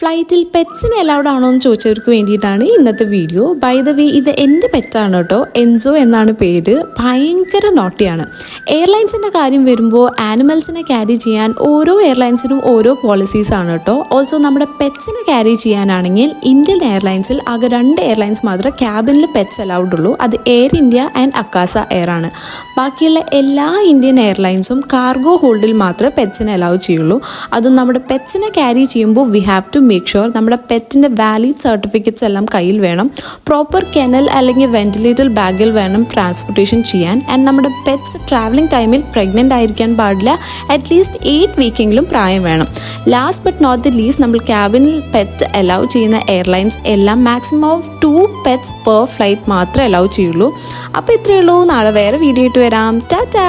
ഫ്ലൈറ്റിൽ പെറ്റ്സിന് അലൗഡ് ആണോ എന്ന് ചോദിച്ചവർക്ക് വേണ്ടിയിട്ടാണ് ഇന്നത്തെ വീഡിയോ. ബൈ ദ വേ ഇത് എൻ്റെ പെറ്റാണ് കേട്ടോ, എൻസോ എന്നാണ് പേര്. ഭയങ്കര നോട്ടിയാണ്. എയർലൈൻസിൻ്റെ കാര്യം വരുമ്പോൾ ആനിമൽസിനെ ക്യാരി ചെയ്യാൻ ഓരോ എയർലൈൻസിനും ഓരോ പോളിസീസ് ആണ് കേട്ടോ. ഓൾസോ നമ്മുടെ പെറ്റ്സിനെ ക്യാരി ചെയ്യാനാണെങ്കിൽ ഇന്ത്യൻ എയർലൈൻസിൽ ആകെ 2 എയർലൈൻസ് മാത്രമേ ക്യാബിനിൽ പെറ്റ്സ് അലൗഡ് ഉള്ളൂ. അത് എയർ ഇന്ത്യ ആൻഡ് അക്കാസ എയർ ആണ്. ബാക്കിയുള്ള എല്ലാ ഇന്ത്യൻ എയർലൈൻസും കാർഗോ ഹോൾഡിൽ മാത്രമേ പെറ്റ്സിനെ അലൗ ചെയ്യുള്ളൂ. അതും നമ്മുടെ പെറ്റ്സിനെ ക്യാരി ചെയ്യുമ്പോൾ we have to make sure നമ്മുടെ പെറ്റിൻ്റെ വാലിഡ് സർട്ടിഫിക്കറ്റ്സ് എല്ലാം കയ്യിൽ വേണം. പ്രോപ്പർ കെനൽ അല്ലെങ്കിൽ വെന്റിലേറ്റർ ബാഗിൽ വേണം ട്രാൻസ്പോർട്ടേഷൻ ചെയ്യാൻ. ആൻഡ് നമ്മുടെ പെറ്റ്സ് ട്രാവലിംഗ് ടൈമിൽ പ്രഗ്നൻ്റ് ആയിരിക്കാൻ പാടില്ല. അറ്റ്ലീസ്റ്റ് 8 വീക്കെങ്കിലും പ്രായം വേണം. Last but not the least, നമ്മൾ ക്യാബിനിൽ പെറ്റ് അലൗ ചെയ്യുന്ന എയർലൈൻസ് എല്ലാം മാക്സിമം 2 പെറ്റ്സ് പെർ ഫ്ലൈറ്റ് മാത്രമേ അലൗ ചെയ്യുള്ളൂ. അപ്പോൾ ഇത്രയേ ഉള്ളൂ. നാളെ വേറെ വീഡിയോ ആയിട്ട് വരാം. ടാറ്റാ.